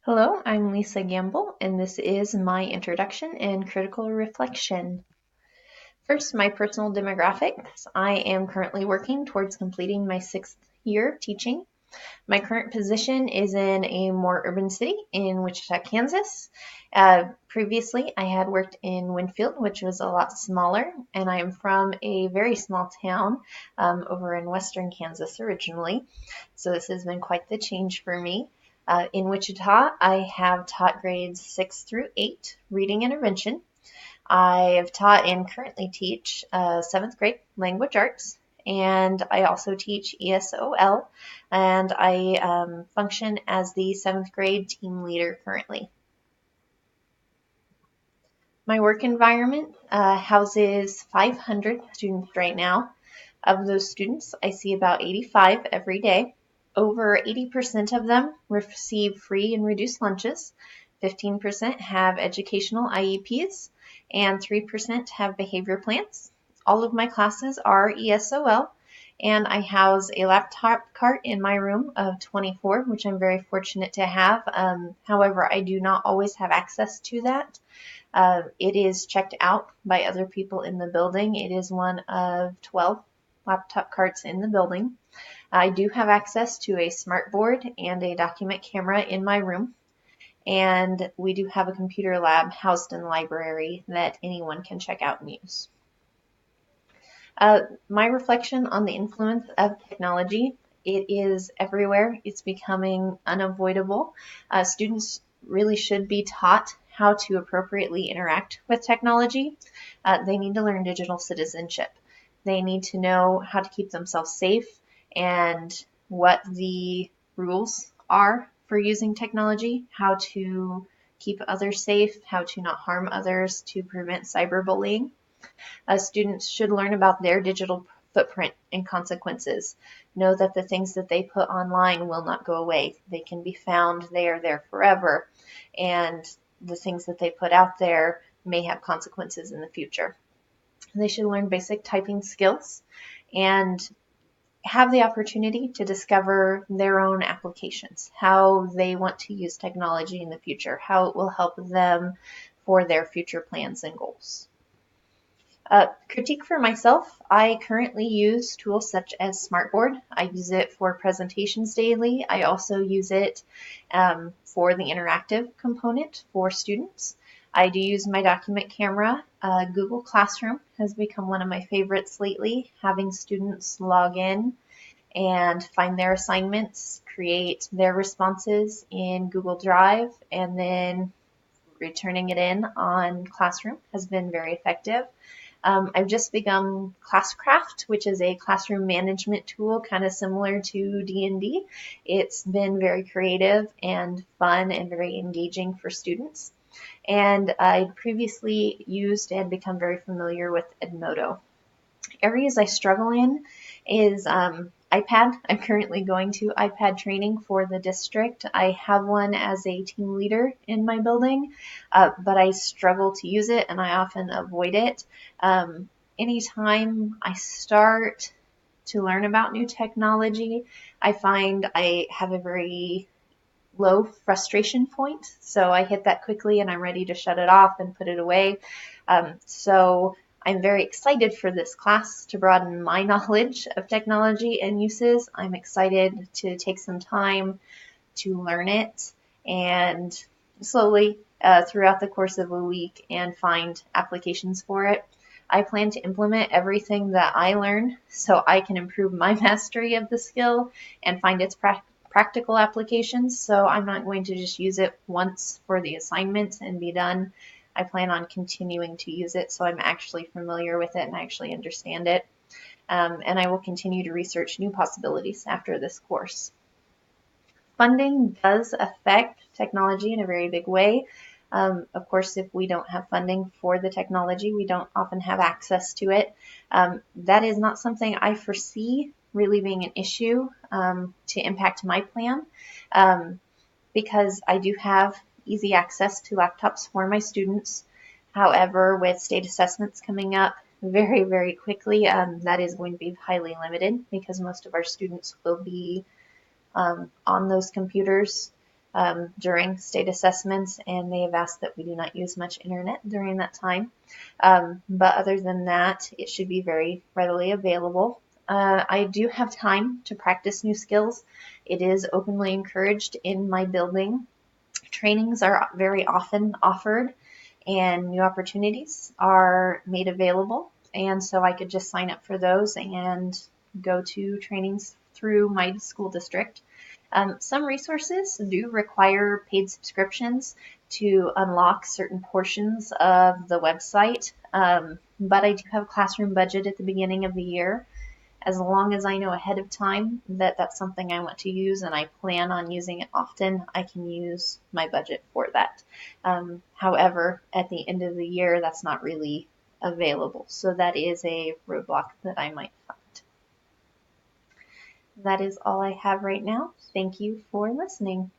Hello, I'm Lisa Gamble, and this is my introduction and critical reflection. First, my personal demographics. I am currently working towards completing my 6th year of teaching. My current position is in a more urban city in Wichita, Kansas. Previously, I had worked in Winfield, which was a lot smaller, and I am from a very small town over in western Kansas originally. So this has been quite the change for me. In Wichita, I have taught grades 6 through 8 reading intervention. I have taught and currently teach 7th grade language arts, and I also teach ESOL, and I function as the 7th grade team leader currently. My work environment houses 500 students right now. Of those students, I see about 85 every day. Over 80% of them receive free and reduced lunches, 15% have educational IEPs, and 3% have behavior plans. All of my classes are ESOL, and I house a laptop cart in my room of 24, which I'm very fortunate to have. However, I do not always have access to that. It is checked out by other people in the building. It is one of 12 laptop carts in the building. I do have access to a smartboard and a document camera in my room, and we do have a computer lab housed in the library that anyone can check out and use. My reflection on the influence of technology, it is everywhere. It's becoming unavoidable. Students really should be taught how to appropriately interact with technology. They need to learn digital citizenship. They need to know how to keep themselves safe and what the rules are for using technology, how to keep others safe, how to not harm others, to prevent cyberbullying. Students should learn about their digital footprint and consequences. Know that the things that they put online will not go away. They can be found, they are there forever, and the things that they put out there may have consequences in the future. They should learn basic typing skills and have the opportunity to discover their own applications, how they want to use technology in the future, how it will help them for their future plans and goals. Critique for myself, I currently use tools such as Smartboard. I use it for presentations daily. I also use it for the interactive component for students. I do use my document camera. Google Classroom has become one of my favorites lately, having students log in and find their assignments, create their responses in Google Drive, and then returning it in on Classroom has been very effective. I've just begun Classcraft, which is a classroom management tool kind of similar to D&D. It's been very creative and fun and very engaging for students. And I previously used and become very familiar with Edmodo. Areas I struggle in is iPad. I'm currently going to iPad training for the district. I have one as a team leader in my building, but I struggle to use it and I often avoid it. Anytime I start to learn about new technology, I find I have a very low frustration point. So I hit that quickly and I'm ready to shut it off and put it away. So I'm very excited for this class to broaden my knowledge of technology and uses. I'm excited to take some time to learn it and slowly throughout the course of a week and find applications for it. I plan to implement everything that I learn so I can improve my mastery of the skill and find its practical applications. So I'm not going to just use it once for the assignment and be done. I plan on continuing to use it so I'm actually familiar with it and actually understand it. And I will continue to research new possibilities after this course. Funding does affect technology in a very big way. Of course, if we don't have funding for the technology, we don't often have access to it. That is not something I foresee really being an issue to impact my plan because I do have easy access to laptops for my students. However, with state assessments coming up very, very quickly, that is going to be highly limited because most of our students will be on those computers during state assessments, and they have asked that we do not use much internet during that time. But other than that, it should be very readily available. I do have time to practice new skills. It is openly encouraged in my building. Trainings are very often offered and new opportunities are made available. And so I could just sign up for those and go to trainings through my school district. Some resources do require paid subscriptions to unlock certain portions of the website, but I do have a classroom budget at the beginning of the year. As long as I know ahead of time that that's something I want to use and I plan on using it often, I can use my budget for that. However, at the end of the year, that's not really available. So that is a roadblock that I might find. That is all I have right now. Thank you for listening.